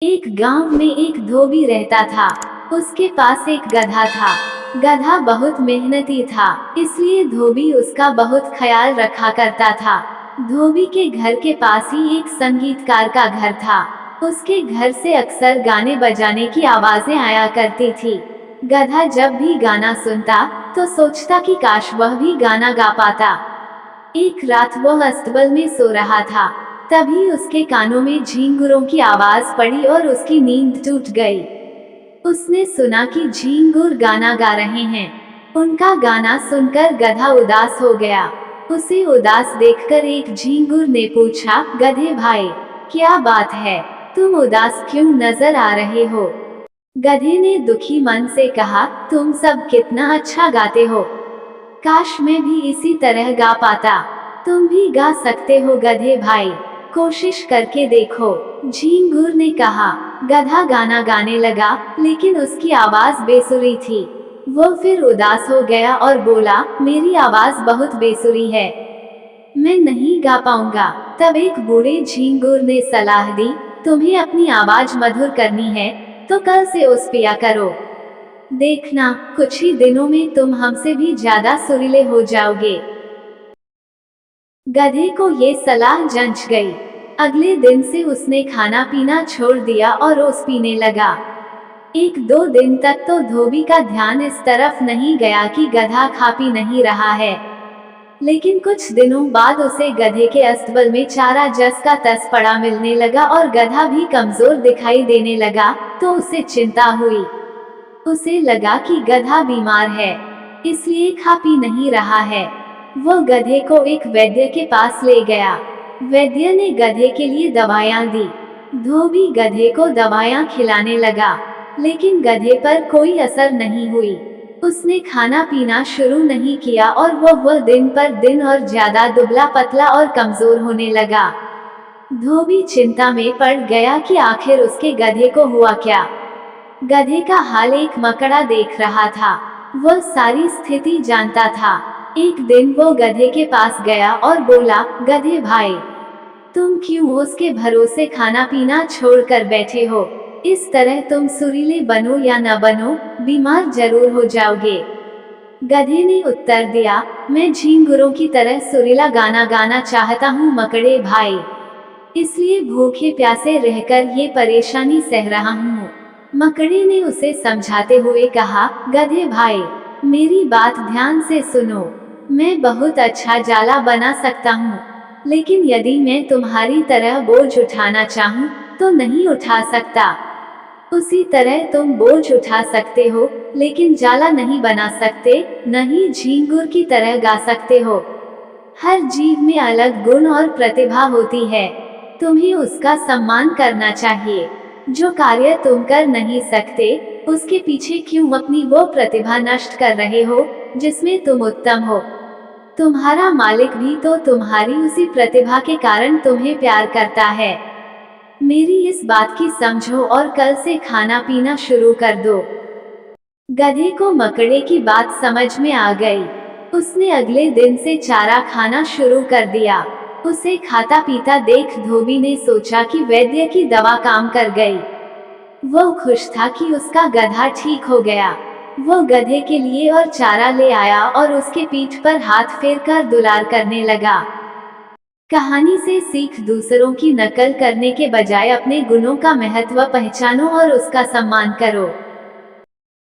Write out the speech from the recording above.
एक गांव में एक धोबी रहता था। उसके पास एक गधा था। गधा बहुत मेहनती था, इसलिए धोबी उसका बहुत ख्याल रखा करता था। धोबी के घर के पास ही एक संगीतकार का घर था। उसके घर से अक्सर गाने बजाने की आवाजें आया करती थी। गधा जब भी गाना सुनता तो सोचता कि काश वह भी गाना गा पाता। एक रात वह अस्तबल में सो रहा था, तभी उसके कानों में झींगुरों की आवाज पड़ी और उसकी नींद टूट गई। उसने सुना कि झींगुर गाना गा रहे हैं। उनका गाना सुनकर गधा उदास हो गया। उसे उदास देखकर एक झींगुर ने पूछा, गधे भाई, क्या बात है? तुम उदास क्यों नजर आ रहे हो? गधे ने दुखी मन से कहा, तुम सब कितना अच्छा गाते हो। काश मैं भी इसी तरह गा पाता। तुम भी गा सकते हो गधे भाई, कोशिश करके देखो। झींगुर ने कहा। गधा गाना गाने लगा, लेकिन उसकी आवाज बेसुरी थी। वो फिर उदास हो गया और बोला, मेरी आवाज बहुत बेसुरी है, मैं नहीं गा पाऊंगा। तब एक बूढ़े झींगुर ने सलाह दी, तुम्हें अपनी आवाज मधुर करनी है तो कल से उस पिया करो। देखना, कुछ ही दिनों में तुम हमसे भी ज्यादा सुरीले हो जाओगे। गधे को ये सलाह जंच गई। अगले दिन से उसने खाना पीना छोड़ दिया और ओस पीने लगा। एक दो दिन तक तो धोबी का ध्यान इस तरफ नहीं गया कि गधा खा पी नहीं रहा है। लेकिन कुछ दिनों बाद उसे गधे के अस्तबल में चारा जस का तस पड़ा मिलने लगा और गधा भी कमजोर दिखाई देने लगा, तो उसे चिंता हुई। उसे लगा कि गधा बीमार है, इसलिए खा पी नहीं रहा है। वह गधे को एक वैद्य के पास ले गया। वैद्य ने गधे के लिए दवाइयाँ दी। धोबी गधे को दवाइयाँ खिलाने लगा, लेकिन गधे पर कोई असर नहीं हुई। उसने खाना पीना शुरू नहीं किया और वह दिन पर दिन और ज्यादा दुबला पतला और कमजोर होने लगा। धोबी चिंता में पड़ गया कि आखिर उसके गधे को हुआ क्या। गधे का हाल एक मकड़ा देख रहा था। वह सारी स्थिति जानता था। एक दिन वो गधे के पास गया और बोला, गधे भाई, तुम क्यों उसके भरोसे खाना पीना छोड़कर बैठे हो? इस तरह तुम सुरीले बनो या न बनो, बीमार जरूर हो जाओगे। गधे ने उत्तर दिया, मैं झींगुरों की तरह सुरीला गाना गाना चाहता हूँ मकड़े भाई, इसलिए भूखे प्यासे रहकर ये परेशानी सह रहा हूँ। मकड़ी ने उसे समझाते हुए कहा, गधे भाई, मेरी बात ध्यान से सुनो। मैं बहुत अच्छा जाला बना सकता हूँ, लेकिन यदि मैं तुम्हारी तरह बोझ उठाना चाहूँ तो नहीं उठा सकता। उसी तरह तुम बोझ उठा सकते हो, लेकिन जाला नहीं बना सकते, न ही झींगुर की तरह गा सकते हो। हर जीव में अलग गुण और प्रतिभा होती है। तुम्हें उसका सम्मान करना चाहिए। जो कार्य तुम कर नहीं सकते, उसके पीछे क्यों अपनी वो प्रतिभा नष्ट कर रहे हो जिसमें तुम उत्तम हो? तुम्हारा मालिक भी तो तुम्हारी उसी प्रतिभा के कारण तुम्हें प्यार करता है। मेरी इस बात की समझो और कल से खाना पीना शुरू कर दो। गधे को मकड़े की बात समझ में आ गई। उसने अगले दिन से चारा खाना शुरू कर दिया। उसे खाता पीता देख धोबी ने सोचा कि वैद्य की दवा काम कर गई। वह खुश था कि उसका गधा ठीक हो गया। वह गधे के लिए और चारा ले आया और उसके पीठ पर हाथ फेर कर दुलार करने लगा। कहानी से सीख, दूसरों की नकल करने के बजाय अपने गुणों का महत्व पहचानो और उसका सम्मान करो।